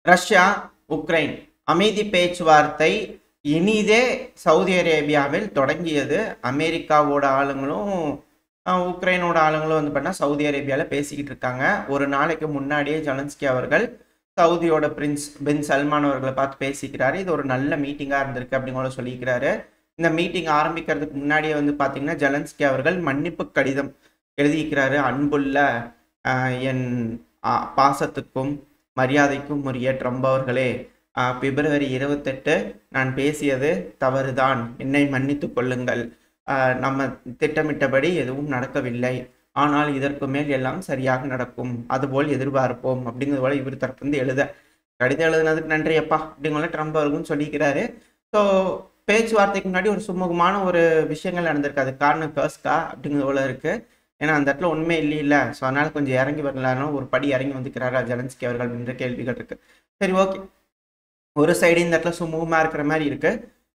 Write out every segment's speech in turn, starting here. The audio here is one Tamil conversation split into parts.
ரஷ்யா, உக்ரைன் அமைதி பேச்சுவார்த்தை இனிதே சவுதி அரேபியாவில் தொடங்கியது. அமெரிக்காவோட ஆளுங்களும் உக்ரைனோட ஆளுங்களும் வந்து பார்த்தா சவுதி அரேபியாவில் பேசிக்கிட்டு இருக்காங்க. ஒரு நாளைக்கு முன்னாடியே ஜெலன்ஸ்கி அவர்கள் சவுதியோட பிரின்ஸ் பின் சல்மான் அவர்களை பார்த்து பேசிக்கிறாரு. இது ஒரு நல்ல மீட்டிங்காக இருந்திருக்கு அப்படிங்கிற சொல்லிக்கிறாரு. இந்த மீட்டிங் ஆரம்பிக்கிறதுக்கு முன்னாடியே வந்து பார்த்தீங்கன்னா ஜெலன்ஸ்கி அவர்கள் மன்னிப்பு கடிதம் எழுதிக்கிறாரு. அன்புள்ள என் பாசத்துக்கும் மரியாதைக்கும் உரிய ட்ரம்ப் அவர்களே, பிப்ரவரி 28 நான் பேசியது தவறுதான், என்னை மன்னித்து கொள்ளுங்கள். நம்ம திட்டமிட்டபடி எதுவும் நடக்கவில்லை, ஆனால் இதற்கு மேல் எல்லாம் சரியாக நடக்கும், அதுபோல் எதிர்பார்ப்போம் அப்படிங்கிறது போல இவர் தரப்புலேருந்து கடிதம் எழுதுனதுக்கு நன்றி அப்பா அப்படிங்கிற ட்ரம்ப் அவர்களும் சொல்லிக்கிறாரு. ஸோ பேச்சுவார்த்தைக்கு முன்னாடி ஒரு சுமூகமான ஒரு விஷயங்கள் நடந்திருக்கு. அது காரணம் கர்ஸ்கா அப்படிங்கிறது போல இருக்கு. ஏன்னா அந்த இடத்துல உண்மை இல்லை. ஸோ அதனால கொஞ்சம் இறங்கி வரலாம், ஒரு படி இறங்கி வந்துக்கிறாரா ஜெலன்ஸ்கி அவர்கள் என்ற கேள்விகள் இருக்கு. சரி, ஓகே. ஒரு சைடு இந்த இடத்துல சுமூகமாக இருக்கிற மாதிரி இருக்கு.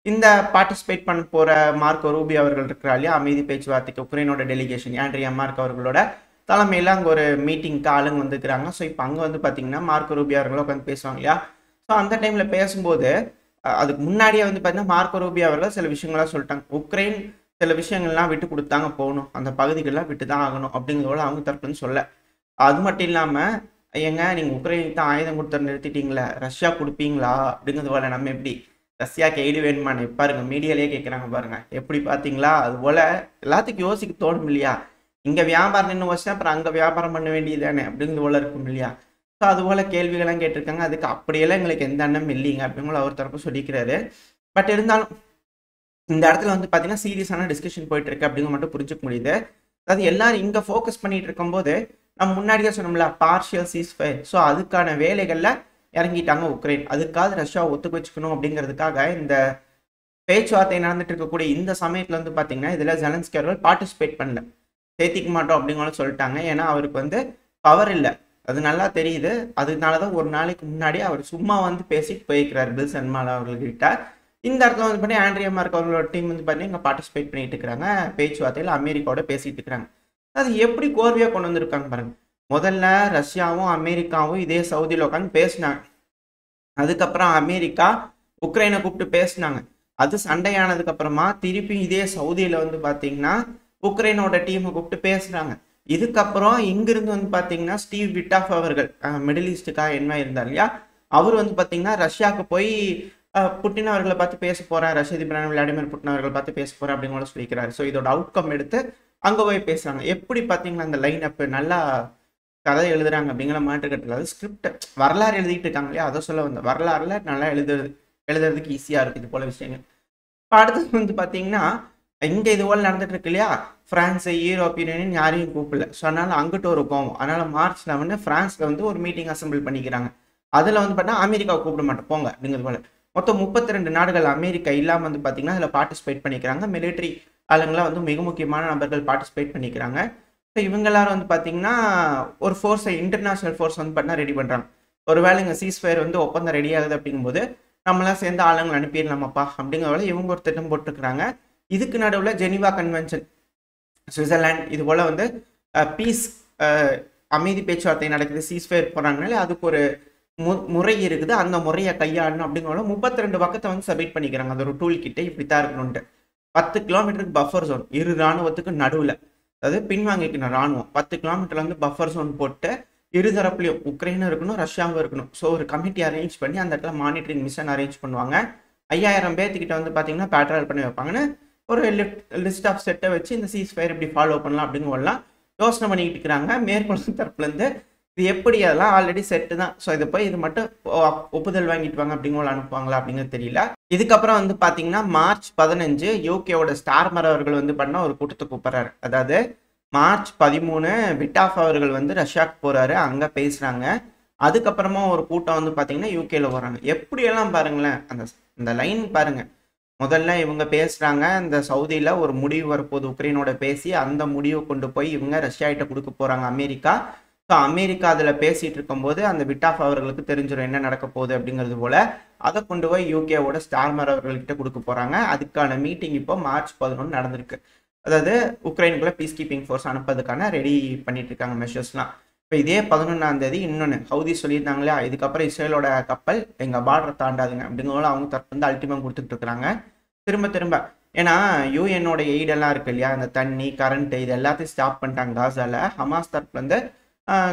இந்த பார்ட்டிசிபேட் பண்ண போற மார்க்கோ ரூபியோ அவர்கள் இருக்கிறா இல்லையா, அமைதி பேச்சுவார்த்தைக்கு உக்ரைனோட டெலிகேஷன் ஆண்ட்ரியா மார்க் அவர்களோட தலைமையில் அங்கே ஒரு மீட்டிங்க்கு ஆளுங்க வந்துக்கிறாங்க. ஸோ இப்போ அங்கே வந்து பார்த்தீங்கன்னா மார்க்கோ ரூபியோ அவர்களும் உட்காந்து பேசுவாங்க இல்லையா. ஸோ அந்த டைமில் பேசும்போது அதுக்கு முன்னாடியே வந்து பார்த்தீங்கன்னா மார்க்கோ ரூபியோ அவர்கள் சில விஷயங்கள்லாம் சொல்லிட்டாங்க. உக்ரைன் சில விஷயங்கள்லாம் விட்டு கொடுத்தாங்க போகணும், அந்த பகுதிகளெலாம் விட்டு தான் ஆகணும் அப்படிங்கிறதோட அவங்க தரப்புன்னு சொல்ல. அது மட்டும் இல்லாமல் ஏங்க நீங்கள் உக்ரைனுக்கு தான் ஆயுதம் கொடுத்து நிறுத்திட்டீங்களே, ரஷ்யா கொடுப்பீங்களா அப்படிங்கிறது போல நம்ம எப்படி ரஷ்யாக்கு எய்டு வேணுமான்னு பாருங்க, மீடியாலேயே கேட்குறாங்க பாருங்க. எப்படி பார்த்தீங்களா? அது போல எல்லாத்துக்கும் யோசிக்க தோணும் இல்லையா. இங்கே வியாபாரம் நின்று வச்சா அப்புறம் அங்கே வியாபாரம் பண்ண வேண்டியது தானே அப்படிங்கிறது போல இருக்கும் இல்லையா. ஸோ அது போல கேள்விகள்லாம் கேட்டிருக்காங்க. அதுக்கு அப்படியெல்லாம் எங்களுக்கு எந்த எண்ணம் இல்லைங்க அப்படிங்கிற அவர் தரப்பு சொல்லிக்கிறாரு. பட் இருந்தாலும் இந்த இடத்துல வந்து பார்த்தீங்கன்னா சீரியஸான டிஸ்கஷன் போயிட்டு இருக்கு அப்படிங்கிற மட்டும் புரிஞ்சுக்க முடியுது. அதாவது எல்லாரும் இங்கே ஃபோக்கஸ் பண்ணிட்டு இருக்கும்போது நம்ம முன்னாடியே சொன்னோம்ல பார்ஷியல் சீஸ்ஃபயர். ஸோ அதுக்கான வேலைகளில் இறங்கிட்டாங்க உக்ரைன். அதுக்காக ரஷ்யாவை ஒத்துக்க வச்சுக்கணும் அப்படிங்கிறதுக்காக இந்த பேச்சுவார்த்தை நடந்துட்டு இருக்கக்கூடிய இந்த சமயத்தில் வந்து பார்த்தீங்கன்னா இதில் ஜெலன்ஸ்கி அவர்கள் பார்ட்டிசிபேட் பண்ணல, சேர்த்திக்க மாட்டோம் அப்படிங்கிறத சொல்லிட்டாங்க. ஏன்னா அவருக்கு வந்து பவர் இல்லை, அது நல்லா தெரியுது. அதனால தான் ஒரு நாளைக்கு முன்னாடி அவர் சும்மா வந்து பேசிட்டு போயிருக்கிறார் பில் சல்மான் அவர்கள்கிட்ட. இந்த இடத்துல வந்து பண்ணி ஆண்ட்ரியா மார்க் அவர்களோட டீம் வந்து பண்ணி இங்கே பார்ட்டிசிபேட் பண்ணிட்டு இருக்கிறாங்க. பேச்சுவார்த்தையில் அமெரிக்காவோட பேசிட்டு இருக்கிறாங்க. அது எப்படி கோர்வையாக கொண்டு வந்திருக்காங்க பாருங்க. முதல்ல ரஷ்யாவும் அமெரிக்காவும் இதே சவுதியில் உட்காந்து பேசினாங்க. அதுக்கப்புறம் அமெரிக்கா உக்ரைனை கூப்பிட்டு பேசினாங்க. அது சண்டையானதுக்கு அப்புறமா திருப்பி இதே சவுதியில் வந்து பார்த்தீங்கன்னா உக்ரைனோட டீமை கூப்பிட்டு பேசுறாங்க. இதுக்கப்புறம் இங்கிருந்து வந்து பார்த்தீங்கன்னா ஸ்டீவ் விட்டாஃப் அவர்கள் மிடில் ஈஸ்டுக்காக என்ன இருந்தார் இல்லையா, அவர் வந்து பார்த்தீங்கன்னா ரஷ்யாவுக்கு போய் புட்டின் அவர்களை பார்த்து பேச போறேன், ரஷ்ய அதிபர் விளாடிமிர் புட்டின் அவர்களை பார்த்து பேச போறேன் அப்படிங்கிற சொல்லிக்கிறாரு. ஸோ இதோட அவுட்கம் எடுத்து அங்கே போய் பேசுறாங்க. எப்படி பார்த்தீங்கன்னா அந்த லைன் அப் நல்லா கதை எழுதுறாங்க அப்படிங்கிற மாற்றுக்கட்டில், அது ஸ்கிரிப்ட் வரலாறு எழுதிட்டு இருக்காங்க இல்லையா, அதை சொல்ல வந்த வரலாறுல நல்லா எழுதுறதுக்கு ஈஸியாக இருக்குது இது போல விஷயங்கள். இப்போ அடுத்தது வந்து பார்த்தீங்கன்னா இங்கே இது போல் நடந்துட்டு இருக்கு இல்லையா, ஃப்ரான்ஸு யூரோப்பியன் யூனியன் யாரையும் கூப்பிடல. ஸோ அதனால அங்கிட்ட ஒரு கோவம். அதனால மார்ச் 11 ஃப்ரான்ஸில் வந்து ஒரு மீட்டிங் அசம்பிள் பண்ணிக்கிறாங்க. அதில் வந்து பார்த்தா அமெரிக்காவை கூப்பிட மாட்டோம் போங்க அப்படிங்கிறது போல மொத்தம் 32 நாடுகள் அமெரிக்கா இல்லாமல் வந்து பார்த்தீங்கன்னா அதில் பார்ட்டிசிபேட் பண்ணிக்கிறாங்க. மிலிட்ரி ஆளுங்களாம் வந்து மிக முக்கியமான நபர்கள் பார்ட்டிசிபேட் பண்ணிக்கிறாங்க. ஸோ இவங்க எல்லாரும் வந்து பார்த்தீங்கன்னா ஒரு ஃபோர்ஸை இன்டர்நேஷனல் ஃபோர்ஸ் வந்து பார்த்தீங்கன்னா ரெடி பண்ணுறாங்க. ஒரு வேளை இங்கே சீஸ்ஃபயர் வந்து ஒப்பந்தம் ரெடி ஆகுது அப்படிங்கும்போது நம்மளாம் சேர்ந்து ஆளுங்களை அனுப்பிடலாமாப்பா அப்படிங்கிறத இவங்க ஒரு திட்டம் போட்டுருக்குறாங்க. இதுக்கு நடுவில் ஜெனீவா கன்வென்ஷன் சுவிட்சர்லாந்து இது போல் வந்து பீஸ் அமைதி பேச்சுவார்த்தை நடக்குது, சீஸ்ஃபயர் போகிறாங்கனாலே அதுக்கு ஒரு முறை இருக்குது. அந்த முறையை கையாளணும் அப்படிங்கிற 32 பக்கத்தை வந்து சப்மிட் பண்ணிக்கிறாங்க. அது ஒரு டூல் கிட்ட இப்படித்தான் இருக்கணும்ட்டு 10 கிலோமீட்டருக்கு பஃபர் ஜோன் இரு ராணுவத்துக்கு நடுவில், அதாவது பின்வாங்கிக்கணும் ராணுவம் 10 கிலோமீட்டர்ல வந்து பஃபர் ஜோன் போட்டு இருதரப்புலையும் உக்ரைனும் இருக்கணும் ரஷ்யாவும் இருக்கணும். ஸோ ஒரு கமிட்டி அரேஞ்ச் பண்ணி அந்த இடத்துல மானிட்டரிங் மிஷன் அரேஞ்ச் பண்ணுவாங்க. 5000 பேர்த்துக்கிட்ட வந்து பார்த்தீங்கன்னா பேட்ரோல் பண்ணி வைப்பாங்கன்னு ஒரு லிஸ்ட் ஆஃப் செட்டை வச்சு இந்த சீஸ்ஃபயர் இப்படி ஃபாலோ பண்ணலாம் அப்படிங்கலாம் யோசனை பண்ணிக்கிட்டு இருக்கிறாங்க. மேற்கொள்ளும் தரப்புலேருந்து இது எப்படி அதெல்லாம் ஆல்ரெடி செட்டு தான். ஸோ இதை போய் இது மட்டும் ஒப்புதல் வாங்கிட்டு வாங்க அப்படிங்கிற அனுப்புவாங்களா அப்படிங்கிறது தெரியல. இதுக்கப்புறம் வந்து பார்த்தீங்கன்னா மார்ச் 15 யூகேவோட ஸ்டார்மர் அவர்கள் வந்து பண்ண ஒரு கூட்டத்தை கூப்பிட்றாரு. அதாவது மார்ச் 13 விட்டாஃப் அவர்கள் வந்து ரஷ்யாவுக்கு போறாரு, அங்கே பேசுறாங்க. அதுக்கப்புறமா ஒரு கூட்டம் வந்து பார்த்தீங்கன்னா யூகேல வராங்க. எப்படியெல்லாம் பாருங்களேன் அந்த லைன் பாருங்க. முதல்ல இவங்க பேசுறாங்க, இந்த சவுதியில் ஒரு முடிவு வரப்போகுது உக்ரைனோட பேசி, அந்த முடிவை கொண்டு போய் இவங்க ரஷ்யாகிட்ட கொடுக்க போறாங்க அமெரிக்கா. ஸோ அமெரிக்கா அதில் பேசிட்டு இருக்கும்போது அந்த விட்டாஃப் அவர்களுக்கு தெரிஞ்சிடும் என்ன நடக்க போகுது அப்படிங்கிறது போல, அதை கொண்டு போய் யூகேவோட ஸ்டார்மர் அவர்கள்கிட்ட கொடுக்க போறாங்க. அதுக்கான மீட்டிங் இப்போ மார்ச் 11 நடந்திருக்கு. அதாவது உக்ரைனுக்குள்ள பீஸ் கீப்பிங் ஃபோர்ஸ் அனுப்பதுக்கான ரெடி பண்ணிட்டு இருக்காங்க மெஷர்ஸ்லாம். இப்போ இதே 11ஆம் தேதி இன்னொன்று ஹவுதி சொல்லியிருந்தாங்க இல்லையா, இதுக்கப்புறம் இஸ்ரேலோட கப்பல் எங்கள் பார்டரை தாண்டாதுங்க அப்படிங்கிறவங்கள அவங்க தரப்பு வந்து அல்டிமேட் கொடுத்துட்டு இருக்கிறாங்க திரும்ப திரும்ப. ஏன்னா யூஎன்னோட எய்டெல்லாம் இருக்கு இல்லையா, அந்த தண்ணி கரண்ட்டு இது எல்லாத்தையும் ஸ்டாப் பண்ணிட்டாங்க காசால. ஹமாஸ் தரப்புல வந்து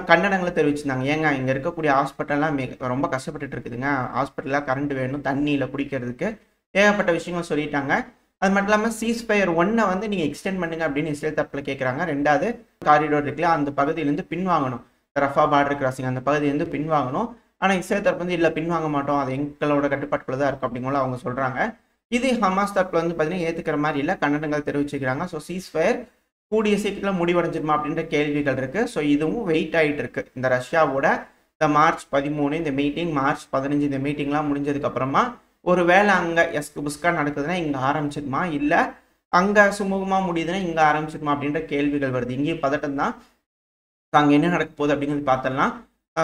கண்டனங்களை தெரிவிச்சிருந்தாங்க. ஏங்க இங்கே இருக்கக்கூடிய ஹாஸ்பிட்டல்லாம் ரொம்ப கஷ்டப்பட்டுட்டு இருக்குதுங்க, ஹாஸ்பிட்டலில் கரண்ட் வேணும், தண்ணியில் குடிக்கிறதுக்கு ஏகப்பட்ட விஷயங்கள் சொல்லிட்டாங்க. அது மட்டும் இல்லாமல் சீஸ்ஃபயர் 1 வந்து நீங்கள் எக்ஸ்டெண்ட் பண்ணுங்க அப்படின்னு இஸ்ரேல் தரப்பில் கேட்குறாங்க. ரெண்டாவது காரிடோர் இருக்குல்ல, அந்த பகுதியிலேருந்து பின்வாங்கணும், ரஃபா பார்டர் கிராசிங் அந்த பகுதியிலேருந்து பின்வாங்கணும். ஆனால் இஸ்ரேல் தரப்பு வந்து இல்லை பின்வாங்க மாட்டோம், அது எங்களோட கட்டுப்பாட்டுக்குள்ள தான் இருக்கும் அப்படிங்கலாம் அவங்க சொல்கிறாங்க. இது ஹமாஸ் தரப்பில் வந்து பார்த்தீங்கன்னா ஏற்றுக்கிற மாதிரி இல்லை, கண்டனங்கள் தெரிவிச்சுக்கிறாங்க. ஸோ சீஸ்ஃபயர் கூடிய சீக்கிரத்தில் முடிவடைஞ்சிருமா அப்படின்ற கேள்விகள் இருக்குது. ஸோ இதுவும் வெயிட் ஆகிட்டு இருக்கு. இந்த ரஷ்யாவோட இந்த மார்ச் 13 இந்த மீட்டிங், மார்ச் 15 இந்த மீட்டிங்லாம் முடிஞ்சதுக்கப்புறமா ஒரு வேளை அங்கே எஸ்கு புஸ்கா நடக்குதுன்னா இங்கே ஆரம்பிச்சிருமா, இல்லை அங்கே சுமூகமாக முடியுதுன்னா இங்கே ஆரம்பிச்சிருமா அப்படின்ற கேள்விகள் வருது. இங்கேயும் பதட்டம் தான். அங்கே என்ன நடக்க போகுது அப்படிங்கிறது பார்த்தலாம்.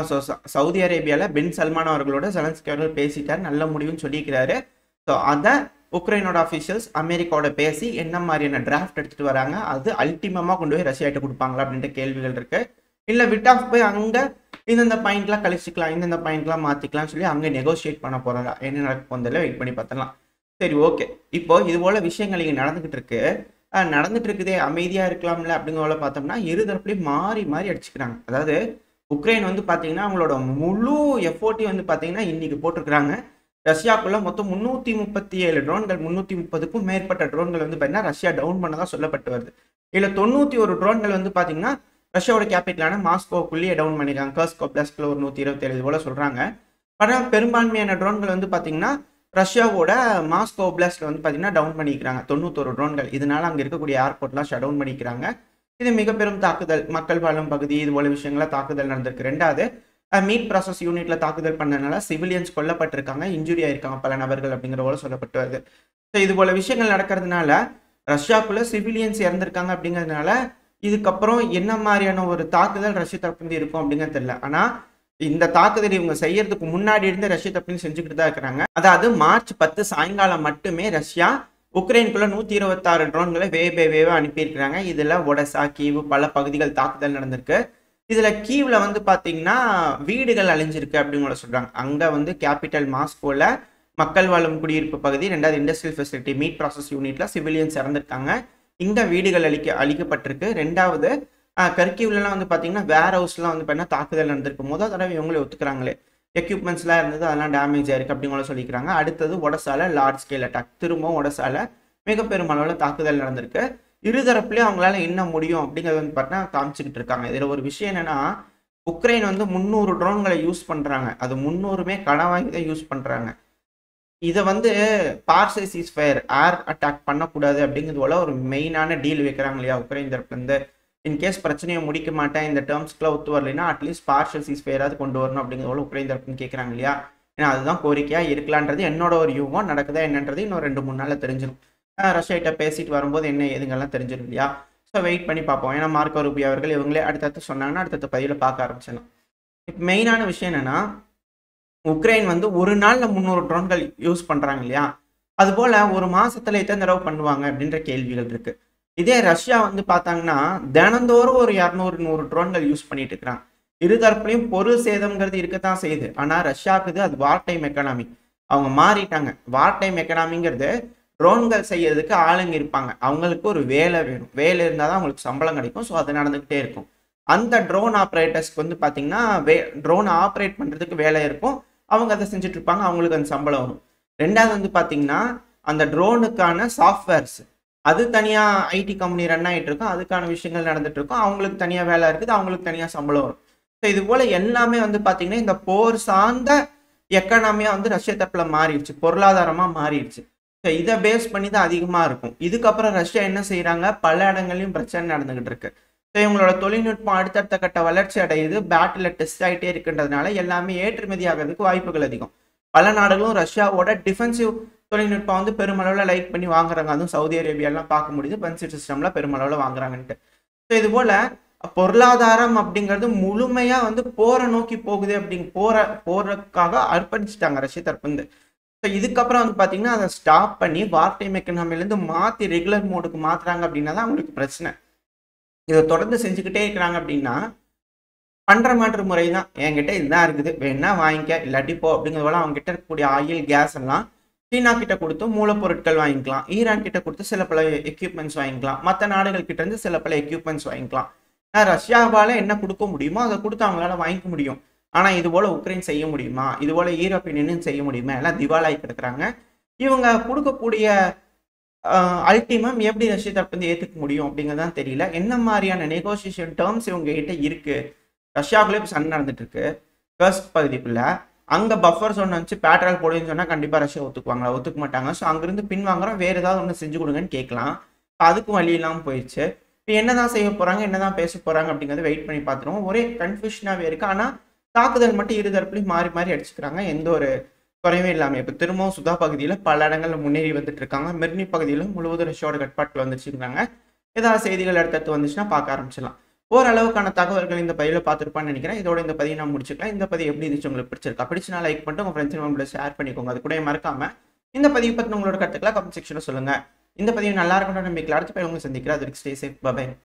ஸோ சவுதி அரேபியாவில் பின் சல்மான் அவர்களோட செலன்ஸ்கி அவர்கள் பேசிட்டார், நல்ல முடிவுன்னு சொல்லியிருக்கிறாரு. ஸோ அதை உக்ரைனோட அஃபிஷியல்ஸ் அமெரிக்காவோட பேசி என்ன மாதிரியான டிராஃப்ட் எடுத்துகிட்டு வராங்க, அது அல்டிமமாக கொண்டு போய் ரஷ்யாட்ட கொடுப்பாங்களா அப்படின்ற கேள்விகள் இருக்குது. இல்லை விட் ஆஃப் போய் அங்கே இந்தந்த பாயிண்ட்லாம் கழிச்சிக்கலாம், இந்தந்த பாயிண்ட்லாம் மாற்றிக்கலாம்னு சொல்லி அங்கே நெகோஷியேட் பண்ண போகிறதா, என்ன நடக்க போதில் வெயிட் பண்ணி பார்த்தலாம். சரி ஓகே, இப்போ இது போல் விஷயங்கள் இங்கே நடந்துகிட்டு இருக்கு, நடந்துட்டு இருக்குதே அமைதியாக இருக்கலாம்ல அப்படிங்கிற பார்த்தோம்னா இருதரப்புலையும் மாறி மாறி அடிச்சுக்கிறாங்க. அதாவது உக்ரைன் வந்து பார்த்தீங்கன்னா அவங்களோட முழு எஃபோர்ட்டையும் வந்து பார்த்தீங்கன்னா இன்னைக்கு போட்டிருக்கிறாங்க. ரஷ்யாக்குள்ள மொத்தம் 337 ட்ரோன்கள், 330க்கும் மேற்பட்ட ட்ரோன்கள் வந்து பார்த்தீங்கன்னா ரஷ்யா டவுன் பண்ணதான் சொல்லப்பட்டு வருது. இதில் 91 ட்ரோன்கள் வந்து பார்த்தீங்கன்னா ரஷ்யாவோட கேபிட்டலான மாஸ்கோக்குள்ளேயே டவுன் பண்ணிருக்காங்க. கர்ஸ்க் ஒப்லாஸ்ட்ல ஒரு 127 இது போல சொல்றாங்க. ஆனால் பெரும்பான்மையான ட்ரோன்கள் வந்து பார்த்தீங்கன்னா ரஷ்யாவோட மாஸ்கோ ஒப்லாஸ்ட்ல வந்து பார்த்தீங்கன்னா டவுன் பண்ணிக்கிறாங்க 91 ட்ரோன்கள். இதனால அங்கே இருக்கக்கூடிய ஏர்போர்ட்லாம் ஷட் டவுன் பண்ணிக்கிறாங்க. இது மிக பெரும் தாக்குதல், மக்கள் வாழும் பகுதி இது போல விஷயங்கள தாக்குதல் நடந்திருக்கு. ரெண்டாவது மீட் ப்ராசஸ் யூனிட்ல தாக்குதல் பண்ணனால சிவிலியன்ஸ் கொல்லப்பட்டிருக்காங்க, இன்ஜுரி ஆயிருக்காங்க பல நபர்கள் அப்படிங்கிற போல சொல்லப்பட்டு வருது. ஸோ இது போல விஷயங்கள் நடக்கிறதுனால ரஷ்யாக்குள்ள சிவிலியன்ஸ் இறந்திருக்காங்க அப்படிங்கிறதுனால இதுக்கப்புறம் என்ன மாதிரியான ஒரு தாக்குதல் ரஷ்ய தரப்புலேருந்து இருக்கும் அப்படிங்கிறது தெரியல. ஆனால் இந்த தாக்குதல் இவங்க செய்யறதுக்கு முன்னாடி இருந்து ரஷ்ய தரப்புலையும் செஞ்சுக்கிட்டு தான் இருக்கிறாங்க. அதாவது மார்ச் 10 சாயங்காலம் மட்டுமே ரஷ்யா உக்ரைனுக்குள்ள 126 ட்ரோன்களை வேவே அனுப்பியிருக்கிறாங்க. இதில் ஒடசா, கீவ் பல பகுதிகள் தாக்குதல் நடந்திருக்கு. இதுல கீவ்ல வந்து பாத்தீங்கன்னா வீடுகள் அழிஞ்சிருக்கு அப்படின்னு சொல்றாங்க. அங்க வந்து கேபிட்டல் மாஸ்கோல மக்கள் வாழும் குடியிருப்பு பகுதி, ரெண்டாவது இண்டஸ்ட்ரியல் ஃபெசிலிட்டி மீட் ப்ராசஸ் யூனிட்ல சிவிலியன்ஸ் இறந்திருக்காங்க. இங்க வீடுகள் அழிக்கப்பட்டிருக்கு. ரெண்டாவது கர்கீவ்லாம் வந்து பாத்தீங்கன்னா வேர் ஹவுஸ்லாம் வந்து பார்த்தீங்கன்னா தாக்குதல் நடந்திருக்கு. முதல் தடவை இவங்களே ஒத்துக்கிறாங்களே, எக்யூப்மெண்ட்ஸ்லாம் இருந்தது அதெல்லாம் டேமேஜ் ஆயிருக்கு அப்படிங்கிற சொல்லிக்கிறாங்க. அடுத்தது ஒடசால லார்ஜ் ஸ்கேல் அட்டாக், திரும்பவும் ஒடசால மிக பெருமளவில் தாக்குதல் நடந்திருக்கு. இருதரப்புலேயும் அவங்களால என்ன முடியும் அப்படிங்கிறது வந்து பார்த்தீங்கன்னா காமிச்சுக்கிட்டு இருக்காங்க. இதில் ஒரு விஷயம் என்னன்னா, உக்ரைன் வந்து 300 ட்ரோன்களை யூஸ் பண்ணுறாங்க. அது 300மே கடன் வாங்கி தான் யூஸ் பண்ணுறாங்க. இதை வந்து பார்சல் சீஸ்ஃபயர் ஏர் அட்டாக் பண்ணக்கூடாது அப்படிங்கிறது போல ஒரு மெயினான டீல் வைக்கிறாங்க இல்லையா உக்ரைன் தரப்புலேருந்து. இன்கேஸ் பிரச்சனையை முடிக்க மாட்டேன், இந்த டேர்ம்ஸ்க்குலாம் ஒத்து வரலைன்னா அட்லீஸ்ட் பார்ஷல் சீஸ்ஃபயராவது கொண்டு வரணும் அப்படிங்கிறது போல உக்ரைன் தரப்புன்னு கேட்குறாங்க இல்லையா. ஏன்னா அதுதான் கோரிக்கையாக இருக்கலான்றது என்னோட ஒரு யூகம். நடக்குதா என்னன்றது இன்னும் 2-3 நாளில் தெரிஞ்சிடும். ரஷ்யாட்ட பேசிட்டு வரும்போது என்ன ஏதுங்கெல்லாம் தெரிஞ்சிடும் இல்லையா. ஸோ வெயிட் பண்ணி பார்ப்போம். ஏன்னா மார்க்கோ ரூபியோ அவர்கள் இவங்களே அடுத்தடுத்து சொன்னாங்கன்னா அடுத்தடுத்த பதிவில் பார்க்க ஆரம்பிச்சிடலாம். இப்போ மெயினான விஷயம் என்னன்னா, உக்ரைன் வந்து ஒரு நாளில் 300 ட்ரோன்கள் யூஸ் பண்ணுறாங்க இல்லையா, அதுபோல் ஒரு மாதத்தில் எத்தனை தடவை பண்ணுவாங்க அப்படின்ற கேள்விகள் இருக்கு. இதே ரஷ்யா வந்து பார்த்தாங்கன்னா தினந்தோறும் ஒரு 200-100 ட்ரோன்கள் யூஸ் பண்ணிட்டு இருக்கிறாங்க. இருதரப்புலையும் பொருள் சேதம்ங்கிறது இருக்கத்தான் செய்யுது. ஆனால் ரஷ்யாவுக்கு அது வார் டைம் எக்கனாமி, அவங்க மாறிட்டாங்க. வார் டைம் எக்கனாமிங்கிறது ட்ரோன்கள் செய்யறதுக்கு ஆளுங்க இருப்பாங்க, அவங்களுக்கு ஒரு வேலை வேணும், வேலை இருந்தால் தான் அவங்களுக்கு சம்பளம் கிடைக்கும். ஸோ அது நடந்துக்கிட்டே இருக்கும். அந்த ட்ரோன் ஆப்ரேட்டர்ஸ்க்கு வந்து பார்த்தீங்கன்னா ட்ரோனை ஆப்ரேட் பண்ணுறதுக்கு வேலை இருக்கும், அவங்க அதை செஞ்சுட்டு இருப்பாங்க, அவங்களுக்கு அந்த சம்பளம் வரும். ரெண்டாவது வந்து பார்த்தீங்கன்னா அந்த ட்ரோனுக்கான சாஃப்ட்வேர்ஸ் அது தனியாக ஐடி கம்பெனி ரன் ஆகிட்டு இருக்கும், அதுக்கான விஷயங்கள் நடந்துட்டு இருக்கும், அவங்களுக்கு தனியாக வேலை இருக்குது, அவங்களுக்கு தனியாக சம்பளம் வரும். ஸோ இது போல் எல்லாமே வந்து பார்த்தீங்கன்னா இந்த போர் சார்ந்த எக்கனாமியாக வந்து ரஷ்ய தரப்பில் மாறிடுச்சு, பொருளாதாரமாக மாறிடுச்சு. ஸோ இதை பேஸ் பண்ணி தான் அதிகமாக இருக்கும். இதுக்கப்புறம் ரஷ்யா என்ன செய்கிறாங்க, பல இடங்கள்லையும் பிரச்சனை நடந்துகிட்டு இருக்கு. ஸோ இவங்களோட தொழில்நுட்பம் அடுத்தடுத்த கட்ட வளர்ச்சி அடையுது, பேட்டில் டெஸ்ட் ஆகிட்டே இருக்குன்றதுனால எல்லாமே ஏற்றுமதி ஆகிறதுக்கு வாய்ப்புகள் அதிகம். பல நாடுகளும் ரஷ்யாவோட டிஃபென்சிவ் தொழில்நுட்பம் வந்து பெருமளவில் லைக் பண்ணி வாங்குறாங்க. அதுவும் சவுதி அரேபியாலாம் பார்க்க முடியுது, பென்சிட் சிஸ்டம்ல பெருமளவில் வாங்குறாங்கன்ட்டு. ஸோ இது போல பொருளாதாரம் அப்படிங்கிறது முழுமையாக வந்து போரை நோக்கி போகுது, போறதுக்காக அர்ப்பணிச்சுட்டாங்க ரஷ்ய தரப்பு. ஸோ இதுக்கப்புறம் வந்து பார்த்தீங்கன்னா அதை ஸ்டாப் பண்ணி வார் டைம் எக்கனாமிலேருந்து மாற்றி ரெகுலர் மோடுக்கு மாற்றுறாங்க அப்படின்னா தான் அவங்களுக்கு பிரச்சனை. இதை தொடர்ந்து செஞ்சுக்கிட்டே இருக்கிறாங்க அப்படின்னா பண்ற மாற்று முறை தான். என்கிட்ட இதுதான் இருக்குது. வேணா வாங்கிக்க, இல்லாட்டி போ அப்படிங்கிறது போல அவங்க கிட்ட இருக்கக்கூடிய ஆயில், கேஸ் எல்லாம் சீனா கிட்ட குடுத்து மூலப்பொருட்கள் வாங்கிக்கலாம். ஈரான் கிட்ட குடுத்து சில பல எக்யூப்மென்ட்ஸ் வாங்கிக்கலாம். மத்த நாடுகள் கிட்ட இருந்து சில பல எக்யூப்மென்ட்ஸ் வாங்கிக்கலாம். ரஷ்யாவால என்ன குடுக்க முடியுமோ அத குடுத்து அவங்களால வாங்கிக்க முடியும். ஆனா இது போல உக்ரைன் செய்ய முடியுமா? இது போல யூரோப்பியன் யூனியன் செய்ய முடியுமா? எல்லாம் திவாலாகி கிடக்குறாங்க. இவங்க குடுக்கக்கூடிய அல்டிமம் எப்படி ரஷ்யா தரப்பு வந்து ஏத்துக்க முடியும் அப்படிங்கிறது தான் தெரியல. என்ன மாதிரியான நெகோசியேஷன் டெர்ம்ஸ் இவங்க கிட்ட இருக்கு? ரஷ்யாவுக்குள்ளே இப்போ சண்டை நடந்துட்டு இருக்கு கர்ஸ்க் பகுதிக்குள்ள. அங்க பஃபர் ஜோன் வச்சு பேட்ரோல் போடுன்னு சொன்னா கண்டிப்பா ரஷ்யா ஒத்துக்குவாங்களா? ஒத்துக்க மாட்டாங்க. ஸோ அங்கிருந்து பின்வாங்குறோம், வேற ஏதாவது ஒன்று செஞ்சு கொடுங்கன்னு கேட்கலாம். அதுக்கும் வழி இல்லாமல் போயிடுச்சு. இப்போ என்னதான் செய்ய போறாங்க, என்னதான் பேச போறாங்க அப்படிங்கறத வெயிட் பண்ணி பார்த்துருவோம். ஒரே கன்ஃபியூஷனாவே இருக்கு. ஆனா தாக்குதல் மட்டும் இரு தரப்புலையும் மாறி மாறி அடிச்சுக்கிறாங்க, எந்த ஒரு குறைவே இல்லாமல். இப்போ திரும்பவும் சுதா பகுதியில் பல இடங்கள்ல முன்னேறி வந்துட்டு இருக்காங்க. மெர்னி பகுதியில் முழுவதும் ரஷ்யாவோட கட்பாட்டில் வந்துச்சுருக்காங்க. ஏதாவது செய்திகள் அடுத்தடுத்து வந்துச்சுன்னா பார்க்க ஆரம்பிச்சிடலாம். ஓரளவுக்கான தகவல்கள் இந்த பதிவில் பார்த்துருப்பான்னு நினைக்கிறேன். இதோட இந்த பதிவை நான் முடிச்சுக்கலாம். இந்த பதிவு எப்படி இருந்துச்சு, உங்களுக்கு பிடிச்சிருக்கா? பிடிச்சினா லைக் பண்ணிட்டு உங்க ஃப்ரெண்ட்ஸ் நம்மளோட ஷேர் பண்ணிக்கோங்க. அது கூட மறக்காம இந்த பதிவு பற்றி உங்களோட கருத்துக்களை கமெண்ட் செக்ஷனில் சொல்லுங்க. இந்த பதிவு நல்லா இருக்கணும் நம்பிக்கை. அடுத்த பதிவு உங்களை சந்திக்கிறேன். அதுக்கு ஸ்டே சேஃப். பை.